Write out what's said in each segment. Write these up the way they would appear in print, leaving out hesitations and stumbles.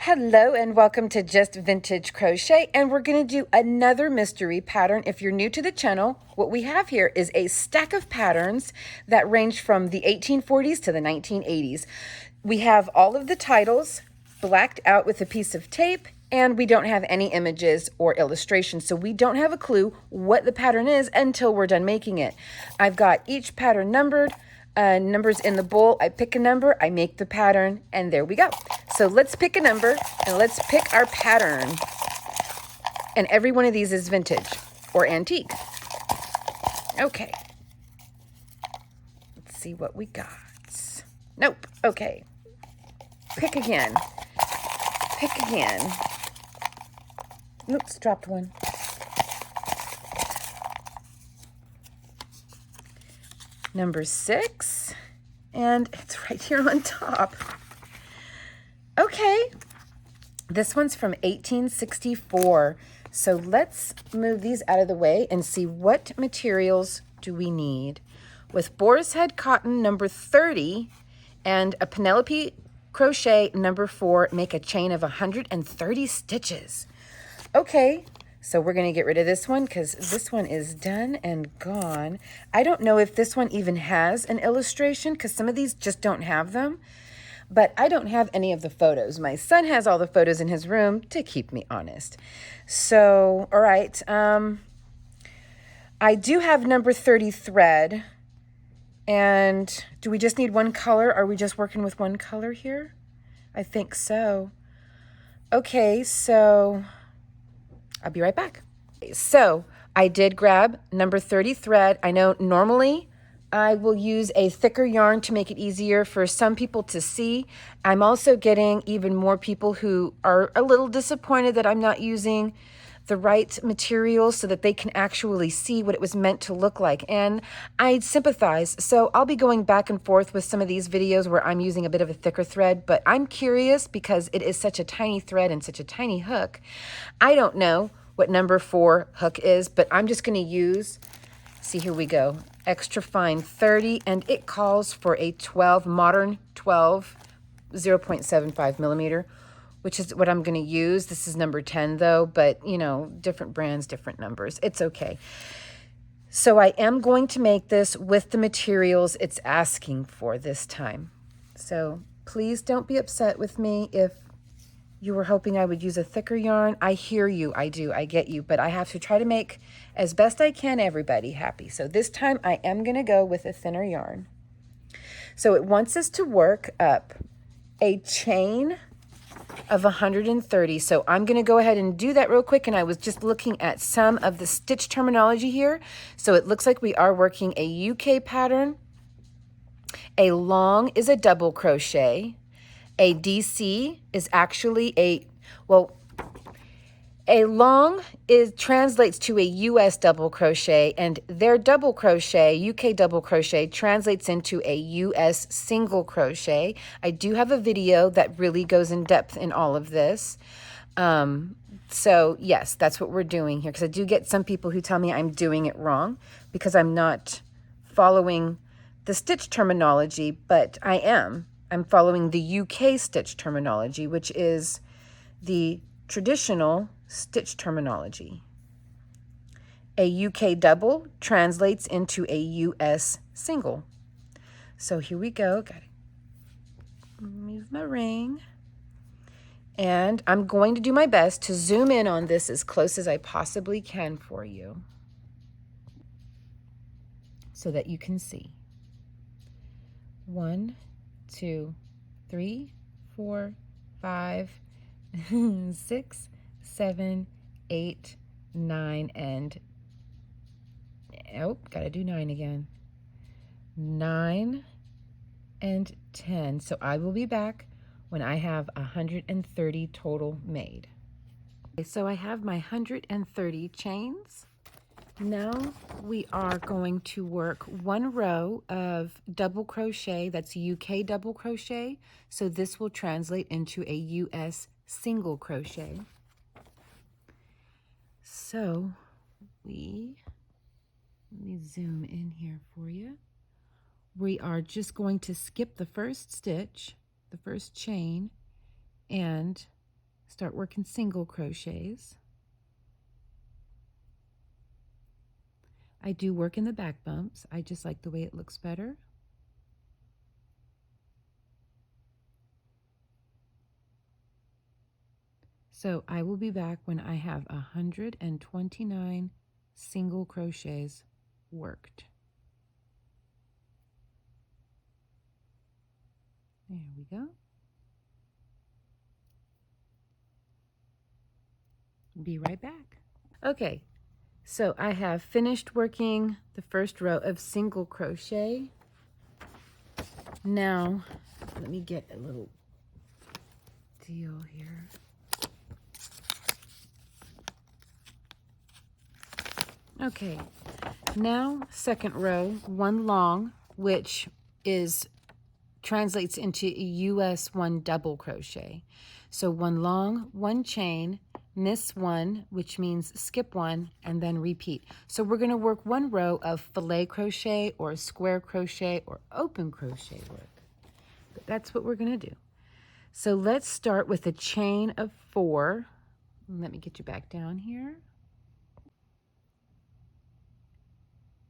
Hello and welcome to Just Vintage Crochet, and we're going to do another mystery pattern. If you're new to the channel, what we have here is a stack of patterns that range from the 1840s to the 1980s. We have all of the titles blacked out with a piece of tape, and we don't have any images or illustrations, so we don't have a clue what the pattern is until we're done making it. I've got each pattern numbered. Numbers in the bowl. I pick a number, I make the pattern, and there we go. So let's pick a number and let's pick our pattern. And every one of these is vintage or antique. Okay. Let's see what we got. Nope. Okay. Pick again. Pick again. Oops, dropped one. Number 6, and it's right here on top. Okay, this one's from 1864. So let's move these out of the way and see what materials do we need. With boar's head cotton number 30 and a Penelope crochet number 4, make a chain of 130 stitches. Okay. So we're going to get rid of this one because this one is done and gone. I don't know if this one even has an illustration because some of these just don't have them. But I don't have any of the photos. My son has all the photos in his room to keep me honest. So, all right. I do have number 30 thread. And do we just need one color? Are we just working with one color here? I think so. Okay, so I'll be right back. So I did grab number 30 thread. I know normally I will use a thicker yarn to make it easier for some people to see. I'm also getting even more people who are a little disappointed that I'm not using the right material so that they can actually see what it was meant to look like. And I sympathize. So I'll be going back and forth with some of these videos where I'm using a bit of a thicker thread, but I'm curious because it is such a tiny thread and such a tiny hook. I don't know what number 4 hook is, but I'm just going to use, see, here we go, extra fine 30, and it calls for a 12, modern 12, 0.75 millimeter, which is what I'm going to use. This is number 10 though, but you know, different brands, different numbers. It's okay. So I am going to make this with the materials it's asking for this time. So please don't be upset with me if you were hoping I would use a thicker yarn. I hear you, I do, I get you, but I have to try to make as best I can everybody happy. So this time I am going to go with a thinner yarn. So it wants us to work up a chain of 130. So I'm going to go ahead and do that real quick. And I was just looking at some of the stitch terminology here. So it looks like we are working a UK pattern. A long is a double crochet. A DC is actually a long translates to a US double crochet, and their double crochet, UK double crochet, translates into a US single crochet. I do have a video that really goes in depth in all of this. So yes, that's what we're doing here, because I do get some people who tell me I'm doing it wrong because I'm not following the stitch terminology, but I am. I'm following the UK stitch terminology, which is the traditional stitch terminology. A UK double translates into a US single. So here we go. Got to move my ring. And I'm going to do my best to zoom in on this as close as I possibly can for you so that you can see. 1, 2, 3, 4, 5, 6, 7, 8, 9, and gotta do 9 again. 9 and 10. So I will be back when I have 130 total made. Okay, so I have my 130 chains. Now we are going to work one row of double crochet. That's UK double crochet. So this will translate into a US single crochet. So let me zoom in here for you. We are just going to skip the first stitch, the first chain, and start working single crochets. I do work in the back bumps. I just like the way it looks better. So I will be back when I have 129 single crochets worked. There we go. Be right back. Okay, so I have finished working the first row of single crochet. Now, let me get a little deal here. Okay, now second row, one long, which translates into a US 1 double crochet. So one long, one chain, miss one, which means skip one, and then repeat. So we're going to work one row of filet crochet or square crochet or open crochet work. But that's what we're going to do. So let's start with a chain of 4. Let me get you back down here.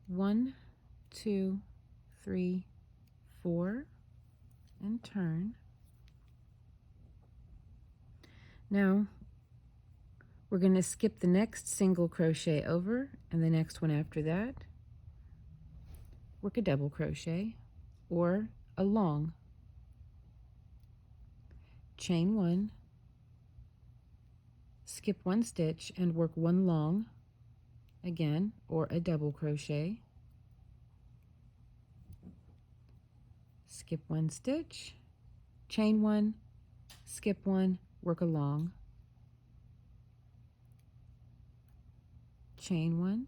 1, 2, 3, 4, and turn. Now we're going to skip the next single crochet over and the next one after that. Work a double crochet or a long. Chain 1, skip 1 stitch and work 1 long again, or a double crochet. Skip 1 stitch, chain 1, skip 1, work a long. Chain 1,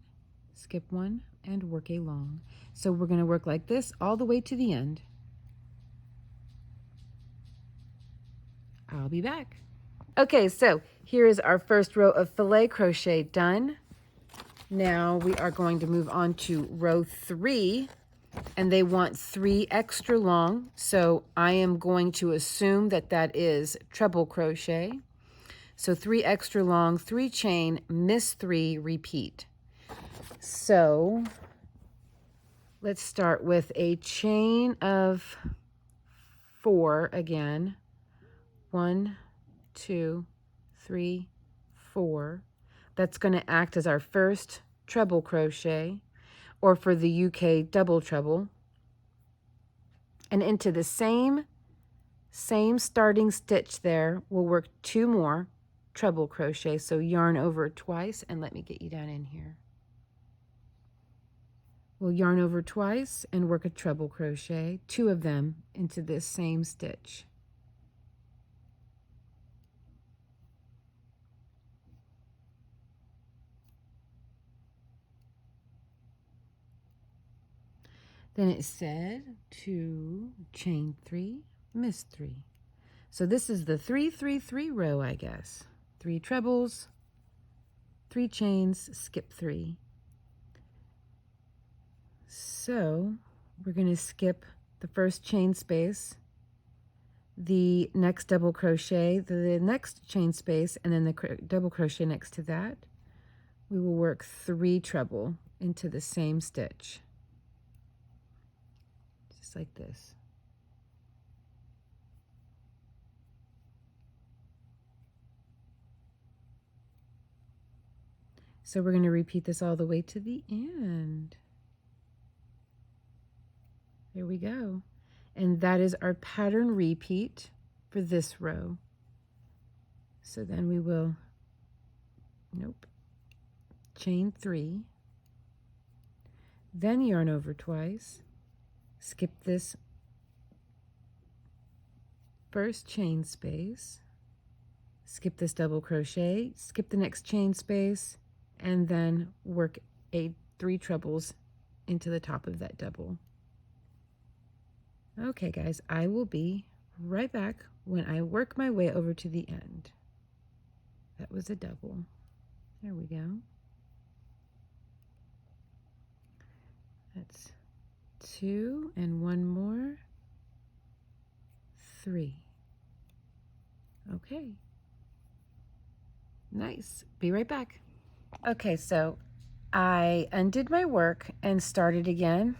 skip 1, and work a long. So we're going to work like this all the way to the end. I'll be back. Okay, so here is our first row of filet crochet done. Now we are going to move on to row 3, and they want 3 extra long, so I am going to assume that that is treble crochet. So 3 extra long, 3 chain, miss 3, repeat. So let's start with a chain of 4 again. 1, 2, 3, 4. That's going to act as our first treble crochet, or for the UK, double treble. And into the same starting stitch there, we'll work 2 more treble crochet. So yarn over twice, and let me get you down in here. We'll yarn over twice and work a treble crochet, 2 of them into this same stitch. Then it said to chain 3, miss 3. So this is the 3, 3, 3 row, I guess. 3 trebles, 3 chains, skip 3. So we're going to skip the first chain space, the next double crochet, the next chain space, and then the double crochet next to that. We will work 3 treble into the same stitch, just like this. So we're going to repeat this all the way to the end. There we go. And that is our pattern repeat for this row. So then we will, chain 3, then yarn over twice, skip this first chain space, skip this double crochet, skip the next chain space, and then work 3 trebles into the top of that double. Okay guys, I will be right back when I work my way over to the end. That was a double. There we go. That's 2 and 1 more, 3. Okay. Nice. Be right back. Okay, so I undid my work and started again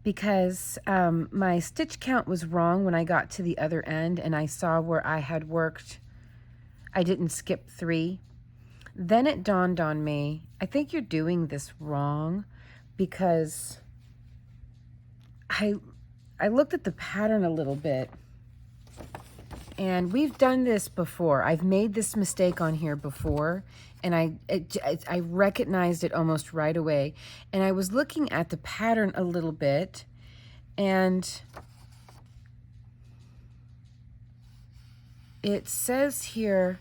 because my stitch count was wrong when I got to the other end, and I saw where I had worked. I didn't skip 3. Then it dawned on me, I think you're doing this wrong, because I looked at the pattern a little bit, and we've done this before. I've made this mistake on here before, and I recognized it almost right away. And I was looking at the pattern a little bit, and it says here,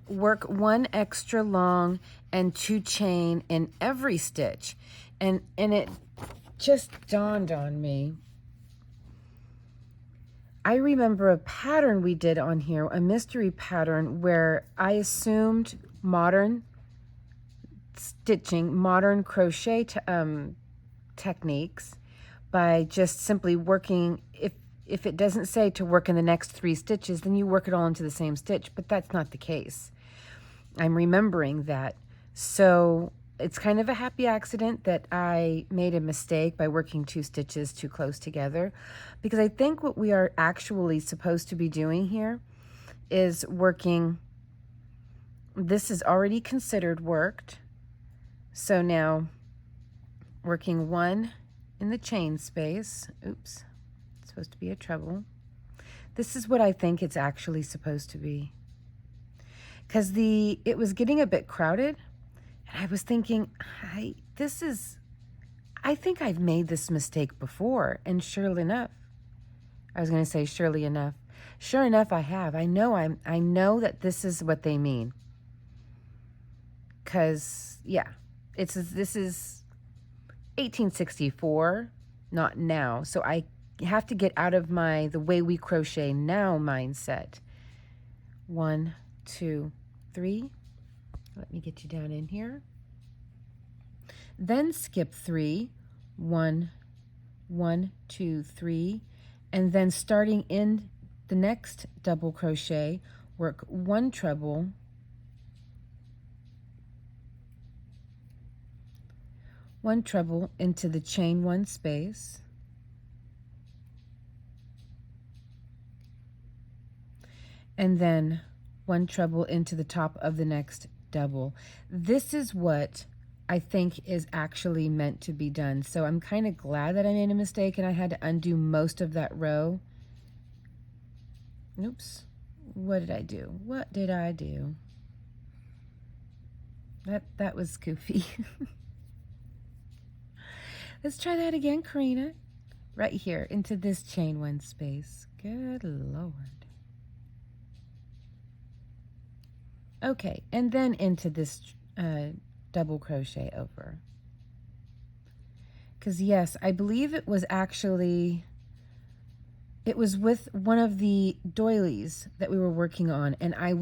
work 1 extra long and 2 chain in every stitch. And it just dawned on me. I remember a pattern we did on here, a mystery pattern, where I assumed modern stitching, modern crochet techniques by just simply working. If it doesn't say to work in the next 3 stitches, then you work it all into the same stitch, but that's not the case. I'm remembering that. So it's kind of a happy accident that I made a mistake by working 2 stitches too close together, because I think what we are actually supposed to be doing here is working, this is already considered worked, so now working 1 in the chain space. Oops, it's supposed to be a treble. This is what I think it's actually supposed to be, because it was getting a bit crowded. And I was thinking, I think I've made this mistake before. And surely enough, I was going to say surely enough. Sure enough, I have. I know that this is what they mean. Because, yeah, this is 1864, not now. So I have to get out of the way we crochet now mindset. 1, 2, 3. Let me get you down in here. Then skip 3, 1, 1, 2, 3, and then starting in the next double crochet, work 1 treble, 1 treble into the chain 1 space, and then 1 treble into the top of the next double. This is what I think is actually meant to be done. So I'm kind of glad that I made a mistake and I had to undo most of that row. Oops. What did I do? What did I do? That was goofy. Let's try that again, Karina. Right here into this chain 1 space. Good Lord. Okay, and then into this double crochet over. Because yes, I believe it was with one of the doilies that we were working on, and I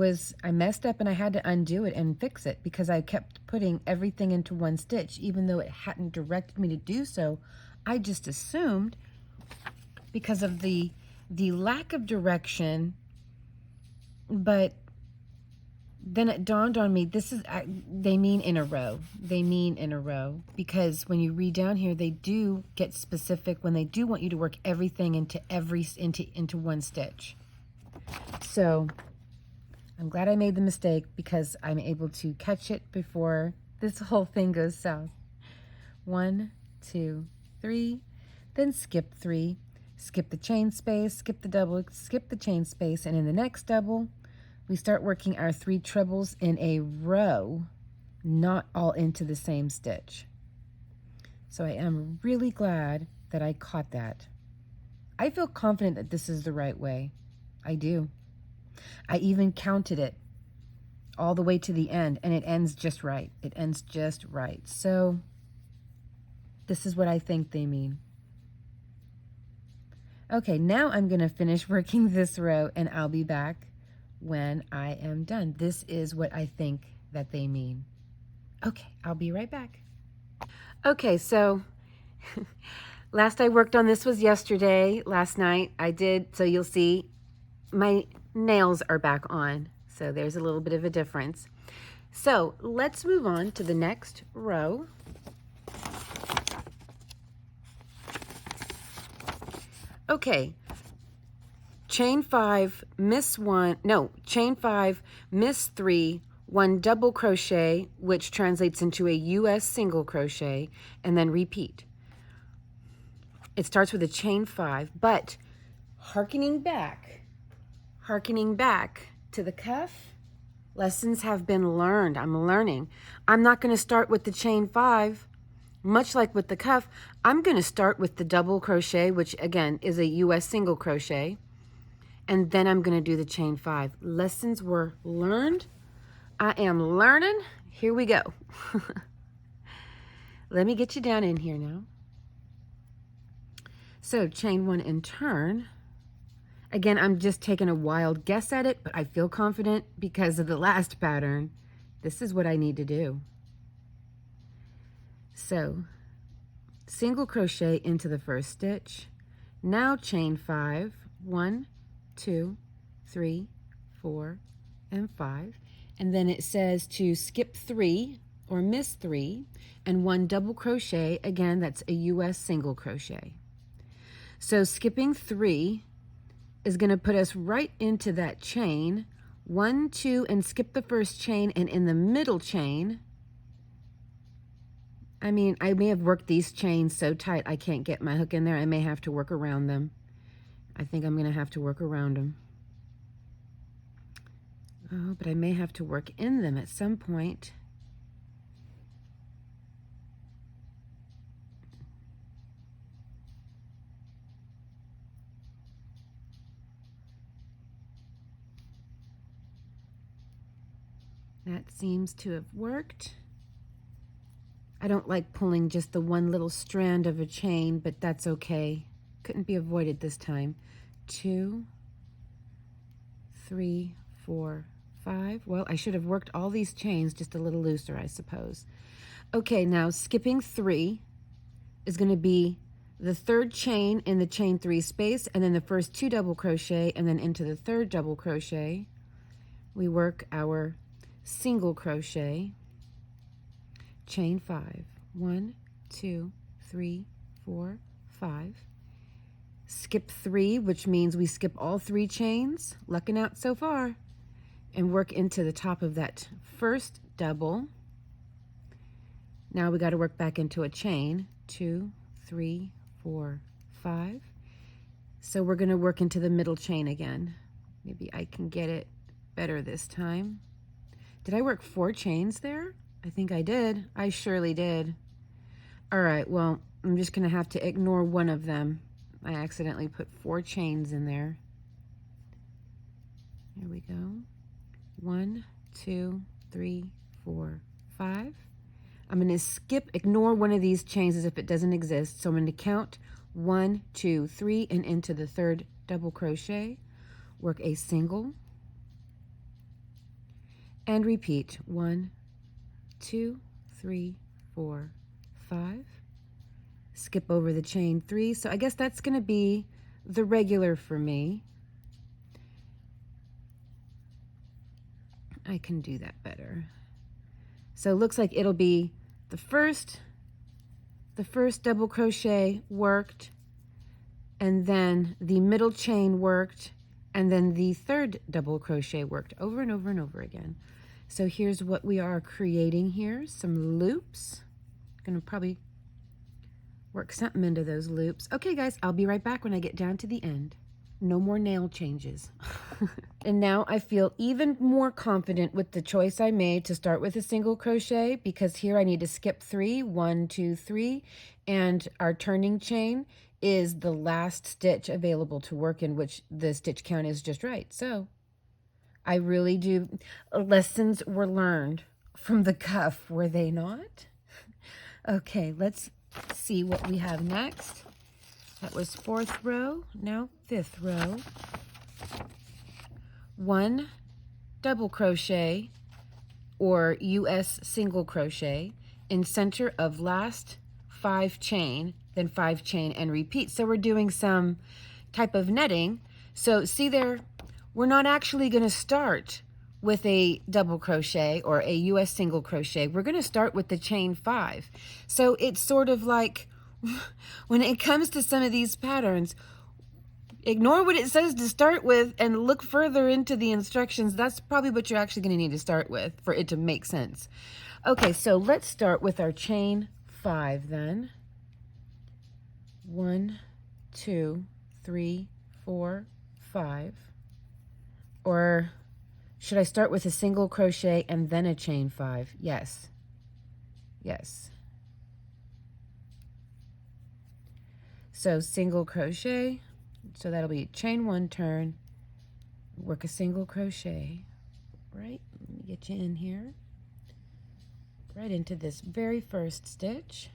messed up and I had to undo it and fix it because I kept putting everything into 1 stitch, even though it hadn't directed me to do so. I just assumed, because of the lack of direction, but then it dawned on me, they mean in a row. They mean in a row, because when you read down here, they do get specific when they do want you to work everything into 1 stitch. So I'm glad I made the mistake, because I'm able to catch it before this whole thing goes south. 1, 2, 3, then skip 3, skip the chain space, skip the double, skip the chain space, and in the next double, we start working our 3 trebles in a row, not all into the same stitch. So I am really glad that I caught that. I feel confident that this is the right way. I do. I even counted it all the way to the end, and it ends just right. It ends just right. So this is what I think they mean. Okay, now I'm going to finish working this row, and I'll be back when I am done. This is what I think that they mean. Okay, I'll be right back. Okay, so last I worked on this was yesterday. Last night I did, so you'll see my nails are back on. So there's a little bit of a difference. So let's move on to the next row. Okay, chain 5, miss 1, no, chain 5, miss 3, 1 double crochet, which translates into a US single crochet, and then repeat. It starts with a chain 5, but hearkening back to the cuff, lessons have been learned. I'm learning. I'm not going to start with the chain 5. Much like with the cuff, I'm going to start with the double crochet, which again is a US single crochet, and then I'm going to do the chain 5. Lessons were learned. I am learning. Here we go. Let me get you down in here now. So chain 1 and turn. Again, I'm just taking a wild guess at it, but I feel confident because of the last pattern. This is what I need to do. So single crochet into the first stitch. Now chain 5, 1, 2, 3, 4, and 5. And then it says to skip 3 or miss 3 and 1 double crochet. Again, that's a US single crochet. So skipping 3 is going to put us right into that chain. 1, 2, and skip the first chain, and in the middle chain, I mean, I may have worked these chains so tight I can't get my hook in there. I may have to work around them. I think I'm going to have to work around them. Oh, but I may have to work in them at some point. That seems to have worked. I don't like pulling just the one little strand of a chain, but that's okay. Couldn't be avoided this time. 2, 3, 4, 5. Well, I should have worked all these chains just a little looser, I suppose. Okay, now skipping 3 is going to be the third chain in the chain 3 space, and then the first 2 double crochet, and then into the third double crochet. We work our single crochet. Chain 5, 1, 2, 3, 4, 5. Skip 3, which means we skip all 3 chains, lucking out so far, and work into the top of that first double. Now we got to work back into a chain, 2, 3, 4, 5. So we're going to work into the middle chain again. Maybe I can get it better this time. Did I work 4 chains there? I think I did. I surely did. All right, well, I'm just going to have to ignore one of them. I accidentally put 4 chains in there. There we go. 1, 2, 3, 4, 5. I'm going to ignore one of these chains as if it doesn't exist. So I'm going to count 1, 2, 3, and into the third double crochet. Work a single. And repeat. 1, 2, 3, 4, 5. Skip over the chain 3. So I guess that's going to be the regular for me. I can do that better. So it looks like it'll be the first double crochet worked, and then the middle chain worked, and then the third double crochet worked over and over and over again. So here's what we are creating here, some loops. Gonna probably work something into those loops. Okay guys, I'll be right back when I get down to the end. No more nail changes. And now I feel even more confident with the choice I made to start with a single crochet, because here I need to skip 3, 1, 2, 3, and our turning chain is the last stitch available to work in, which the stitch count is just right. So I really do. Lessons were learned from the cuff, were they not? Okay, let's see what we have next. That was 4th row, now 5th row. 1 double crochet or US single crochet in center of last 5 chain, then 5 chain and repeat. So we're doing some type of netting. So see there, we're not actually going to start with a double crochet or a US single crochet, we're going to start with the chain 5. So it's sort of like when it comes to some of these patterns, ignore what it says to start with and look further into the instructions. That's probably what you're actually going to need to start with for it to make sense. Okay, so let's start with our chain 5 then. 1, 2, 3, 4, 5. Or should I start with a single crochet and then a chain 5? Yes. Yes. So single crochet, so that'll be chain 1 turn, work a single crochet, right? Let me get you in here. Right into this very first stitch.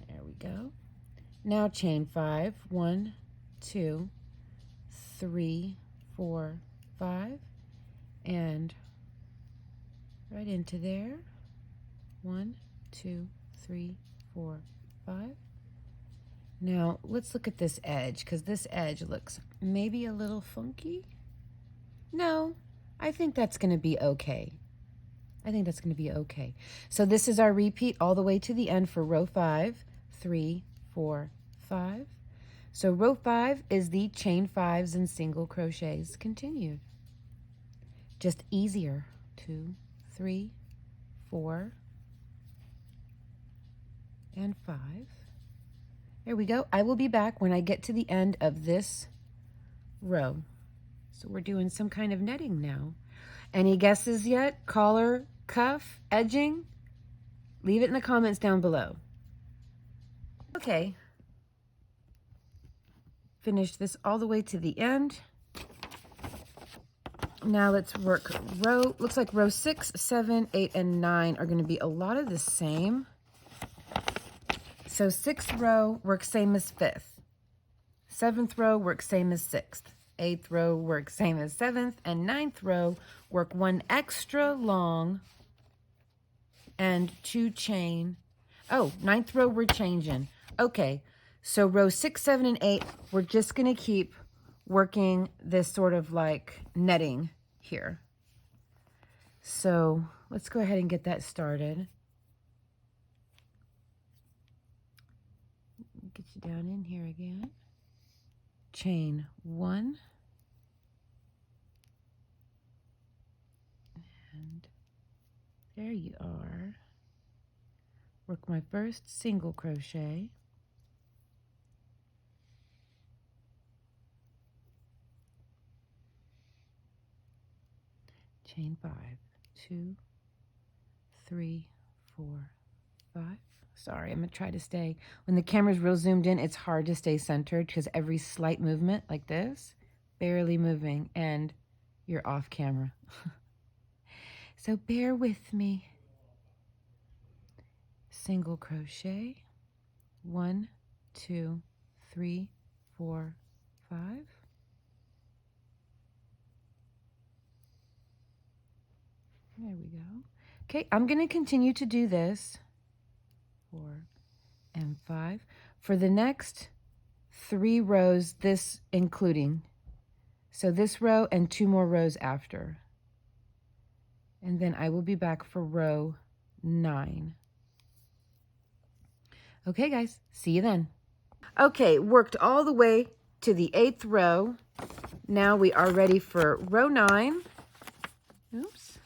There we go. Now chain 5, 1, 2, 3, 4, 5, and right into there. 1, 2, 3, 4, 5. Now let's look at this edge, because this edge looks maybe a little funky. No, I think that's going to be okay. I think that's going to be okay. So this is our repeat all the way to the end for row 5, 3, 4, 5. So row 5 is the chain 5s and single crochets continued. Just easier. 2, 3, 4, and 5. There we go. I will be back when I get to the end of this row. So we're doing some kind of netting now. Any guesses yet? Collar, cuff, edging? Leave it in the comments down below. Okay. Finish this all the way to the end. Now let's work row, looks like row 6, 7, 8, and 9 are going to be a lot of the same. So 6th row works same as 5th. 7th row works same as 6th. 8th row works same as 7th. And 9th row work 1 extra long and 2 chain. Oh, 9th row we're changing. Okay, so row 6, 7, and 8, we're just going to keep working this sort of like netting here. So let's go ahead and get that started. Get you down in here again. Chain 1. And there you are. Work my first single crochet. Chain 5, 2, 3, 4, 5. Sorry, I'm going to try to stay. When the camera's real zoomed in, it's hard to stay centered because every slight movement like this, barely moving, and you're off camera. So bear with me. Single crochet. 1, 2, 3, 4, 5. There we go. Okay, I'm going to continue to do this. 4 and 5 for the next 3 rows, this including. So this row and 2 more rows after. And then I will be back for row 9. Okay, guys, see you then. Okay, worked all the way to the 8th row. Now we are ready for row 9. Oops.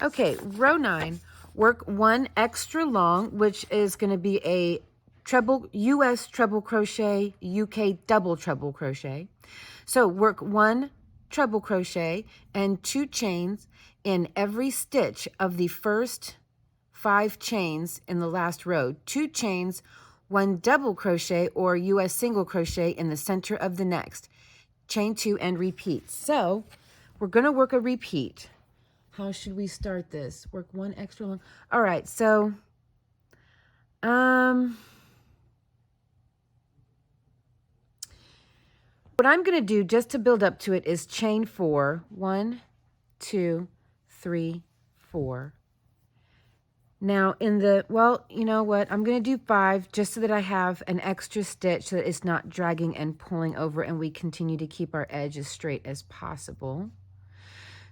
Okay, row 9. Work 1 extra long, which is going to be a treble, US treble crochet, UK double treble crochet. So work 1 treble crochet and 2 chains in every stitch of the first 5 chains in the last row. 2 chains, 1 double crochet or US single crochet in the center of the next. Chain 2 and repeat. So we're going to work a repeat. How should we start this? Work 1 extra long. All right, so what I'm going to do just to build up to it is chain 4. 1, 2, 3, 4. Now in the, well, you know what? I'm going to do 5 just so that I have an extra stitch so that it's not dragging and pulling over and we continue to keep our edge as straight as possible.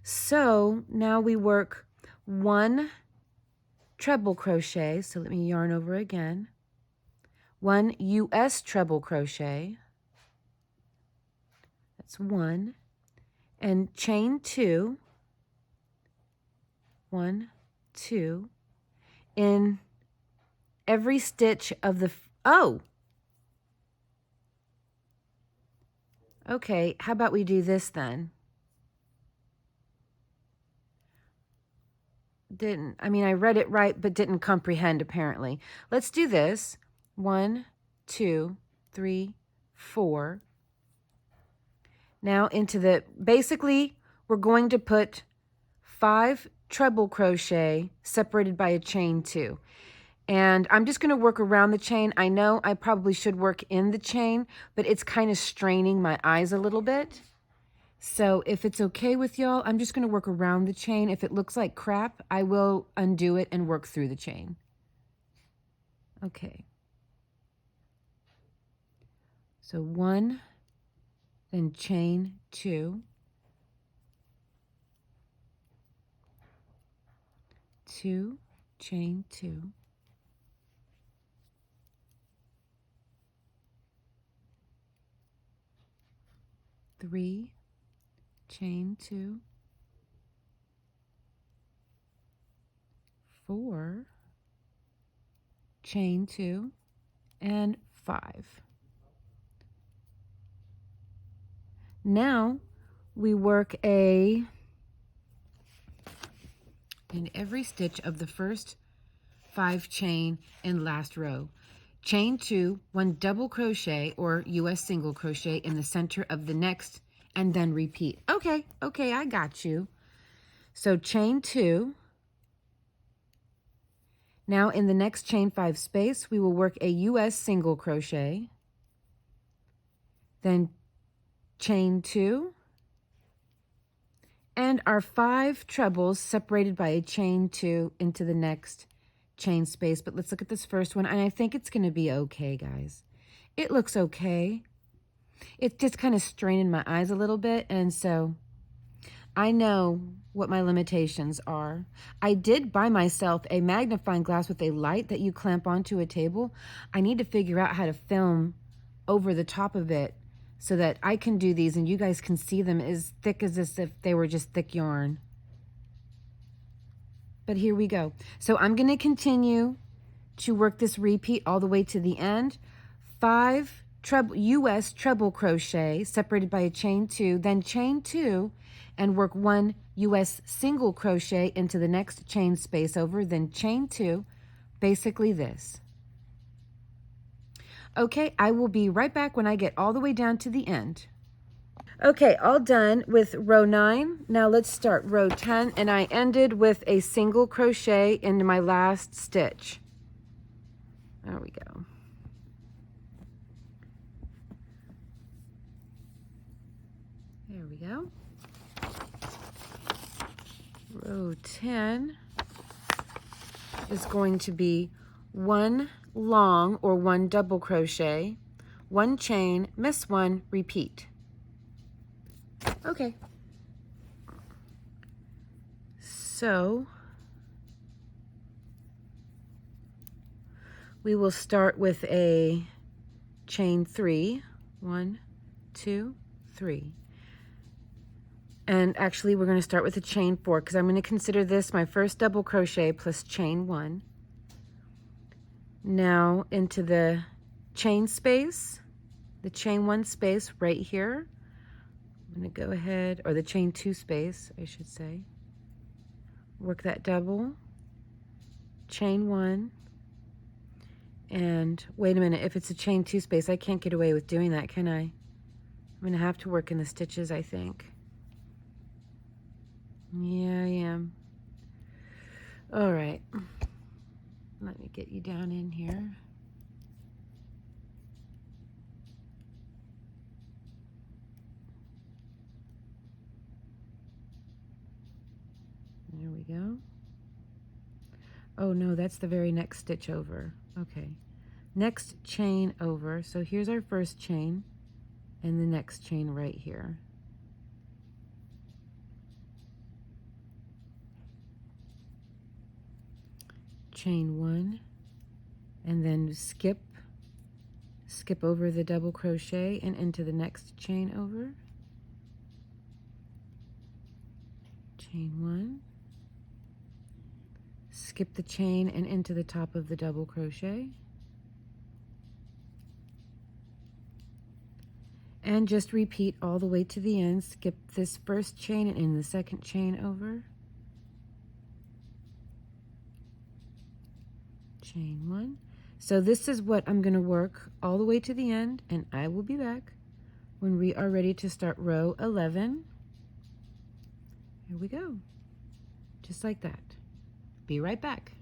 So now we work 1 treble crochet. So let me yarn over again. 1 US treble crochet. That's 1. And chain 2. 1, 2. In every stitch of the, oh, okay, how about we do this then? I read it right, but didn't comprehend apparently. Let's do this. 1, 2, 3, 4. Now into the, basically, we're going to put 5 treble crochet separated by a chain 2. And I'm just going to work around the chain. I know I probably should work in the chain, but it's kind of straining my eyes a little bit. So if it's okay with y'all, I'm just going to work around the chain. If it looks like crap, I will undo it and work through the chain. Okay. So 1, then chain 2. 2, chain 2. 3, chain 2. 4, chain 2, and 5. Now we work in every stitch of the first 5 chain in last row. Chain 2, 1 double crochet or US single crochet in the center of the next, and then repeat. Okay, I got you. So chain 2. Now in the next chain 5 space, we will work a US single crochet, then chain 2, and our 5 trebles separated by a chain 2 into the next chain space. But let's look at this first one, and I think it's going to be okay, guys. It looks okay. It's just kind of straining my eyes a little bit, and so I know what my limitations are. I did buy myself a magnifying glass with a light that you clamp onto a table. I need to figure out how to film over the top of it so that I can do these and you guys can see them as thick as if they were just thick yarn. But here we go. So I'm going to continue to work this repeat all the way to the end. 5 US treble crochet separated by a chain 2, then chain 2, and work 1 US single crochet into the next chain space over, then chain 2, basically this. Okay, I will be right back when I get all the way down to the end. Okay, all done with row 9. Now let's start row 10, and I ended with a single crochet into my last stitch. There we go. There we go. Row 10 is going to be 1 long or 1 double crochet, 1 chain, miss 1, repeat. Okay. So we will start with a chain 3. 1, 2, 3. And actually we're going to start with a chain 4 because I'm going to consider this my first double crochet plus chain 1. Now into the chain space, the chain 1 space right here. I'm going to go ahead, or the chain 2 space, I should say. Work that double, chain 1, and wait a minute, if it's a chain 2 space, I can't get away with doing that, can I? I'm going to have to work in the stitches, I think. Yeah, I am. All right. Let me get you down in here. There we go. Oh no, that's the very next stitch over. Okay, next chain over. So here's our first chain and the next chain right here. Chain one, and then skip over the double crochet and into the next chain over. Chain one, skip the chain and into the top of the double crochet, and just repeat all the way to the end. Skip this first chain and in the second chain over. Chain one. So this is what I'm going to work all the way to the end, and I will be back when we are ready to start row 11. Here we go, just like that. Be right back.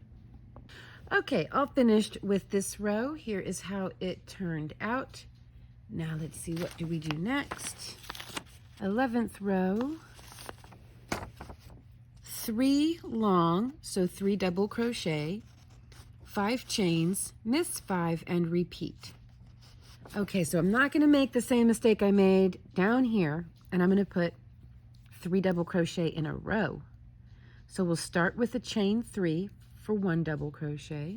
Okay, all finished with this row. Here is how it turned out. Now let's see, what do we do next? 11th row, 3 long, so 3 double crochet, 5 chains, miss 5, and repeat. Okay, so I'm not going to make the same mistake I made down here, and I'm going to put 3 double crochet in a row. So we'll start with a chain 3 for 1 double crochet,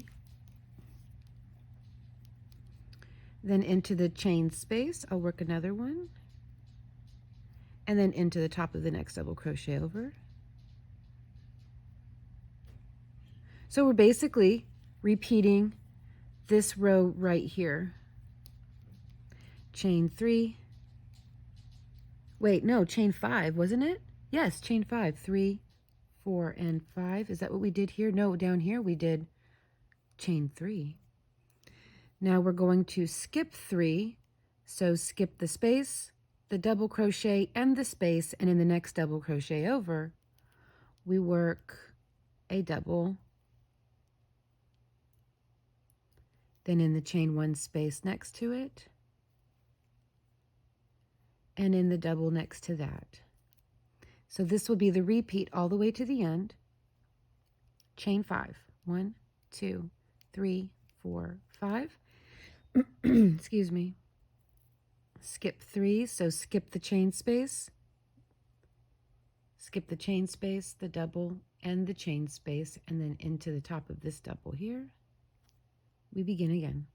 then into the chain space I'll work another one, and then into the top of the next double crochet over. So we're basically repeating this row right here. Chain 3, wait, no, chain 5, wasn't it? Yes, chain 5, 3, 4, and 5. Is that what we did here? No, down here we did chain 3. Now we're going to skip 3, so skip the space, the double crochet, and the space, and in the next double crochet over, we work a double, then in the chain 1 space next to it, and in the double next to that. So this will be the repeat all the way to the end. Chain 5, 1, 2, 3, 4, 5. Excuse me. Skip 3, so skip the chain space, skip the chain space, the double, and the chain space, and then into the top of this double here. We begin again.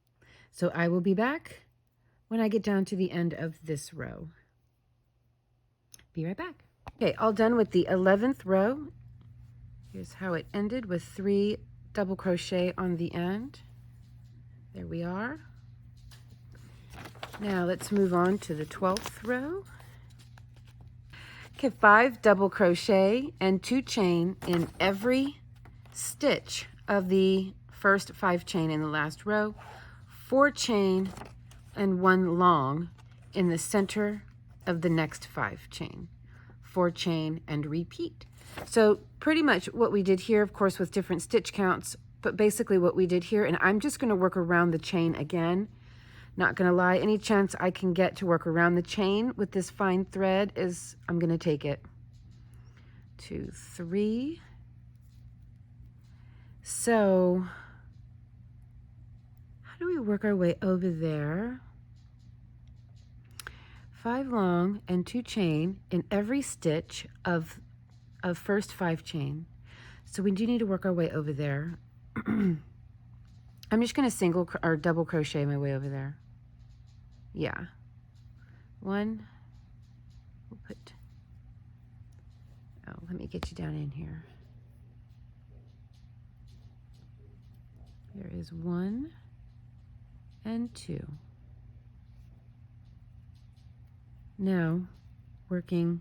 So I will be back when I get down to the end of this row. Be right back. Okay, all done with the 11th row. Here's how it ended with 3 double crochet on the end. There we are. Now let's move on to the 12th row. Okay, 5 double crochet and 2 chain in every stitch of the first 5 chain in the last row, 4 chain and 1 long in the center of the next 5 chain, 4 chain and repeat. So pretty much what we did here, of course, with different stitch counts, but basically what we did here, and I'm just going to work around the chain again. Not going to lie, any chance I can get to work around the chain with this fine thread is, I'm going to take it. 2, 3. So how do we work our way over there? 5 long and 2 chain in every stitch of first 5 chain. So we do need to work our way over there. I'm just going to single or double crochet my way over there. Yeah. 1. We'll put, oh, let me get you down in here. There is 1 and 2. Now working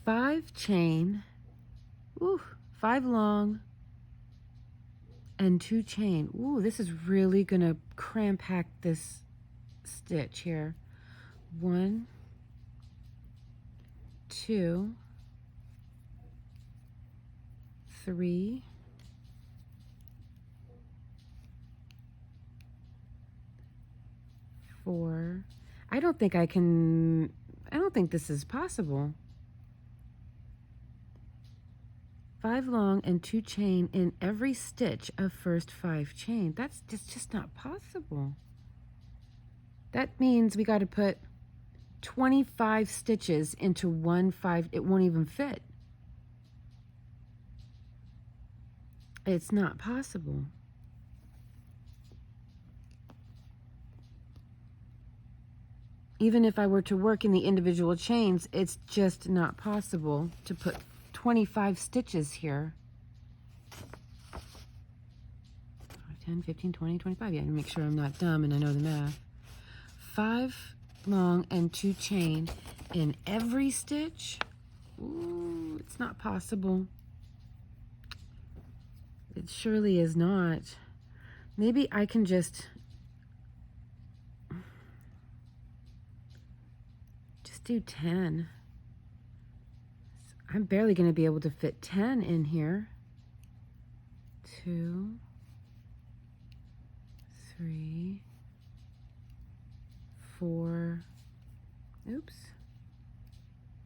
5 chain, 5 long and 2 chain. Ooh, this is really gonna cram pack this stitch here. 1, 2, 3, 4. I don't think this is possible. 5 long and 2 chain in every stitch of first 5 chain. That's just not possible. That means we got to put 25 stitches into 1 5. It won't even fit. It's not possible. Even if I were to work in the individual chains, it's just not possible to put 25 stitches here. 10, 15, 20, 25. Yeah, to make sure I'm not dumb and I know the math. 5 long and 2 chain in every stitch. Ooh, it's not possible. It surely is not. Maybe I can just do 10. I'm barely going to be able to fit 10 in here. 2, 3, 4, oops,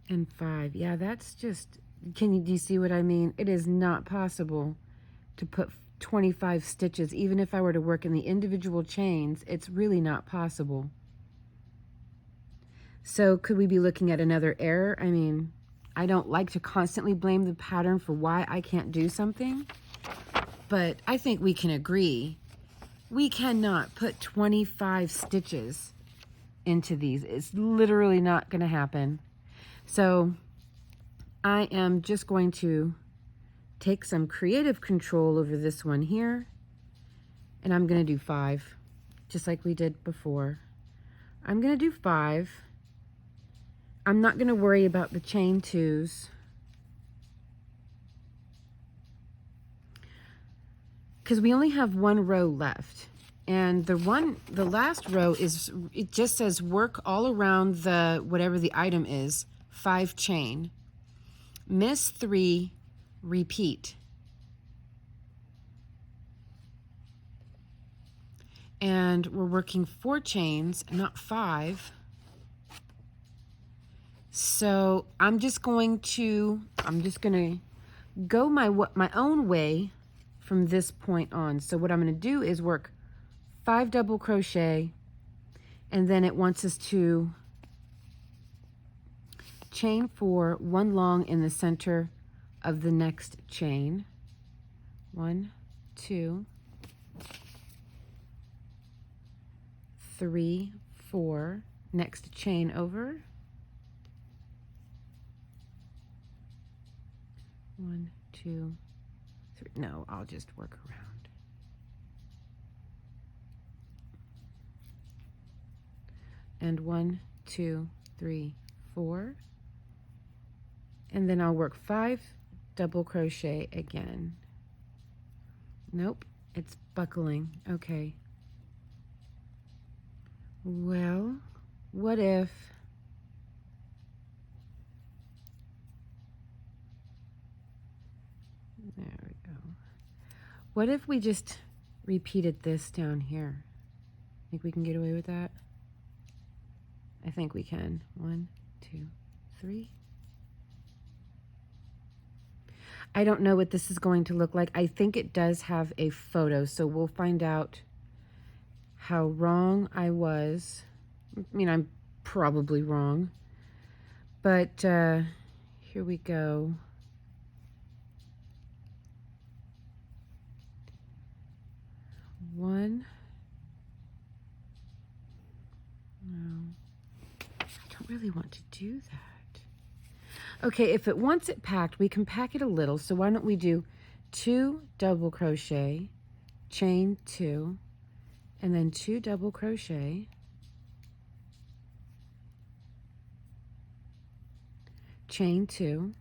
and 5. Yeah, that's just, do you see what I mean? It is not possible to put 25 stitches, even if I were to work in the individual chains. It's really not possible. So could we be looking at another error? I mean, I don't like to constantly blame the pattern for why I can't do something, but I think we can agree we cannot put 25 stitches into these. It's literally not going to happen. So I am just going to take some creative control over this one here, and I'm going to do 5, just like we did before. I'm going to do 5. I'm not going to worry about the chain 2s because we only have 1 row left, and the last row is, it just says work all around the whatever the item is, 5 chain, miss 3, repeat. And we're working 4 chains, not 5. So I'm just going to go my own way from this point on. So what I'm going to do is work 5 double crochet, and then it wants us to chain 4, 1 long in the center of the next chain. 1, 2, 3, 4, next chain over. 1, 2, 3. No, I'll just work around. And 1, 2, 3, 4. And then I'll work 5 double crochet again. Nope, it's buckling. Okay. Well, what if there we go. What if we just repeated this down here? Think we can get away with that? I think we can. 1, 2, 3. I don't know what this is going to look like. I think it does have a photo, so we'll find out how wrong I was. I mean, I'm probably wrong, but here we go. One. No, I don't really want to do that. Okay, if it wants it packed, we can pack it a little. So why don't we do 2 double crochet, chain 2, and then 2 double crochet, chain 2,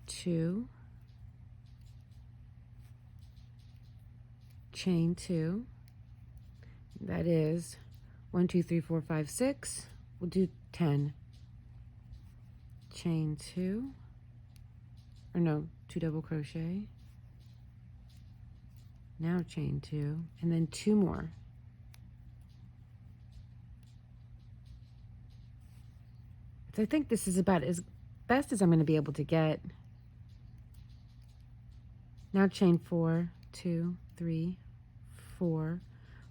2, chain 2. That is 1, 2, 3, 4, 5, 6. We'll do 10. Chain 2, or no, 2 double crochet. Now chain 2, and then 2 more. So I think this is about as best as I'm going to be able to get. Now chain 4, 2, 3, 4,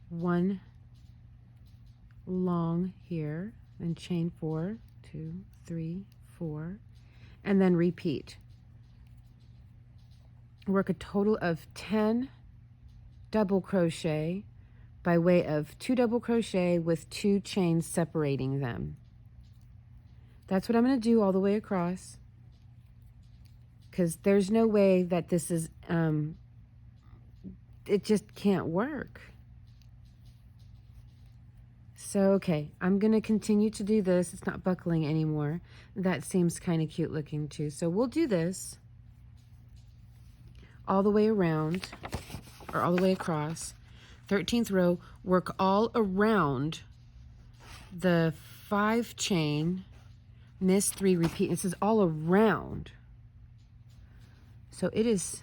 1 long here, then chain 4, 2, 3, 4, and then repeat. Work a total of 10 double crochet by way of 2 double crochet with 2 chains separating them. That's what I'm going to do all the way across, because there's no way that this is, it just can't work. So, okay, I'm going to continue to do this. It's not buckling anymore. That seems kind of cute looking too. So we'll do this all the way around, or all the way across. 13th row, work all around the 5 chain, miss 3, repeat. This is all around. So it is,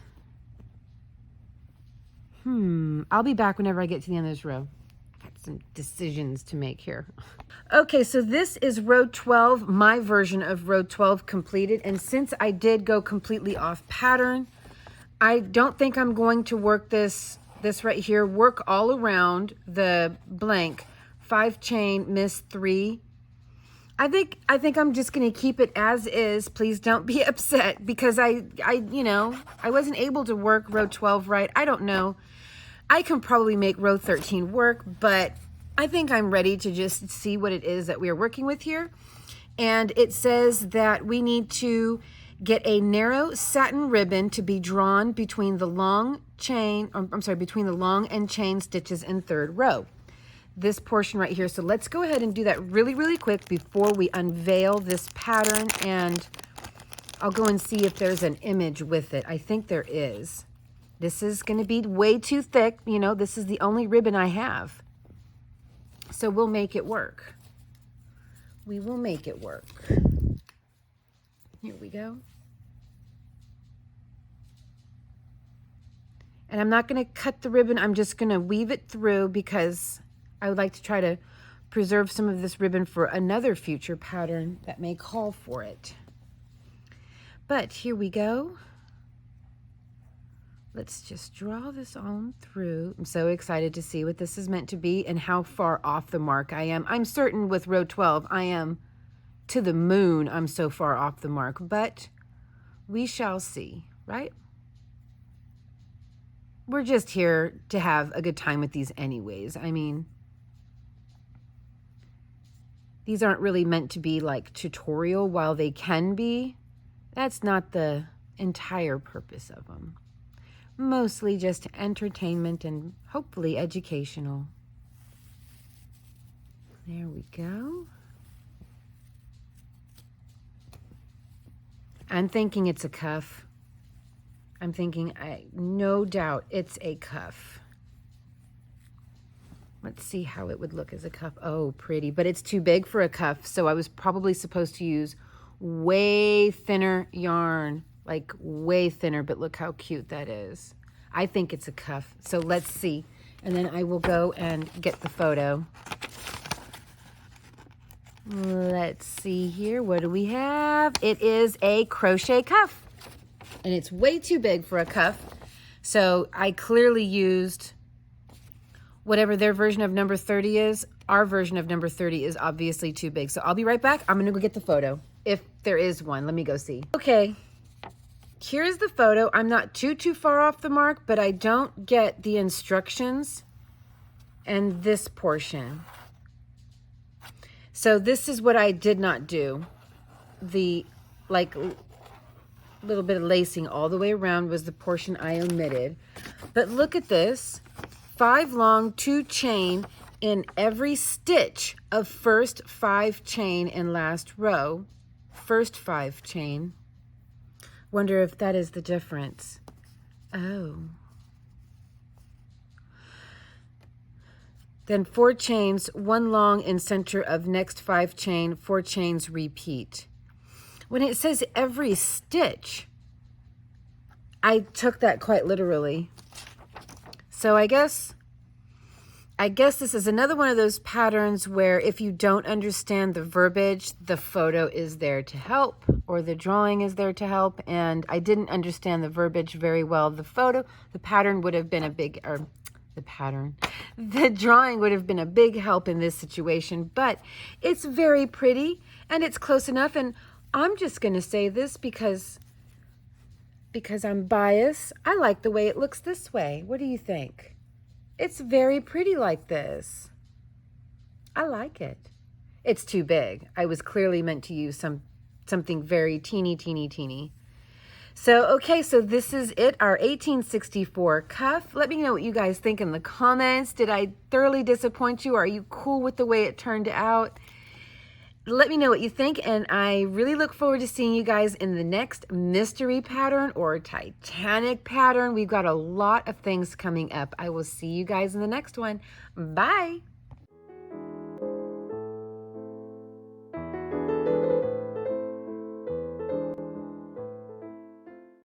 I'll be back whenever I get to the end of this row. Got some decisions to make here. Okay, so this is row 12, my version of row 12 completed. And since I did go completely off pattern, I don't think I'm going to work this right here. Work all around the blank 5 chain, miss 3. I think I'm just going to keep it as is. Please don't be upset, because I wasn't able to work row 12 right. I don't know. I can probably make row 13 work, but I think I'm ready to just see what it is that we are working with here. And it says that we need to get a narrow satin ribbon to be drawn between the long chain, between the long and chain stitches in 3rd row. This portion right here. So let's go ahead and do that really, really quick before we unveil this pattern, and I'll go and see if there's an image with it. I think there is. This is going to be way too thick. You know, this is the only ribbon I have. So we'll make it work. We will make it work. Here we go. And I'm not going to cut the ribbon. I'm just going to weave it through, because I would like to try to preserve some of this ribbon for another future pattern that may call for it. But here we go. Let's just draw this on through. I'm so excited to see what this is meant to be and how far off the mark I am. I'm certain with row 12, I am to the moon. I'm so far off the mark, but we shall see, right? We're just here to have a good time with these anyways. I mean, these aren't really meant to be like tutorial, while they can be. That's not the entire purpose of them. Mostly just entertainment and hopefully educational. There we go. I'm thinking it's a cuff. I'm thinking, no doubt it's a cuff. Let's see how it would look as a cuff. Oh, pretty, but it's too big for a cuff. So I was probably supposed to use way thinner yarn, like way thinner, but look how cute that is. I think it's a cuff. So let's see. And then I will go and get the photo. Let's see here. What do we have? It is a crochet cuff. And it's way too big for a cuff. So I clearly used whatever their version of number 30 is. Our version of number 30 is obviously too big. So I'll be right back. I'm going to go get the photo, if there is one. Let me go see. Okay, here's the photo. I'm not too far off the mark, but I don't get the instructions and this portion. So this is what I did not do. The little bit of lacing all the way around was the portion I omitted. But look at this. 5 long, 2 chain in every stitch of first 5 chain in last row. First 5 chain. Wonder if that is the difference. Oh. Then 4 chains, 1 long in center of next 5 chain, 4 chains repeat. When it says every stitch, I took that quite literally. So I guess I guess this is another one of those patterns where if you don't understand the verbiage, the photo is there to help, or the drawing is there to help. And I didn't understand the verbiage very well. The pattern would have been a big, or the drawing would have been a big help in this situation, but it's very pretty and it's close enough. And I'm just going to say this because I'm biased. I like the way it looks this way. What do you think? It's very pretty like this. I like it. It's too big. I was clearly meant to use something very teeny, teeny, teeny. So, okay, so this is it, our 1864 cuff. Let me know what you guys think in the comments. Did I thoroughly disappoint you? Are you cool with the way it turned out? Let me know what you think, and I really look forward to seeing you guys in the next mystery pattern or Titanic pattern. We've got a lot of things coming up. I will see you guys in the next one. Bye.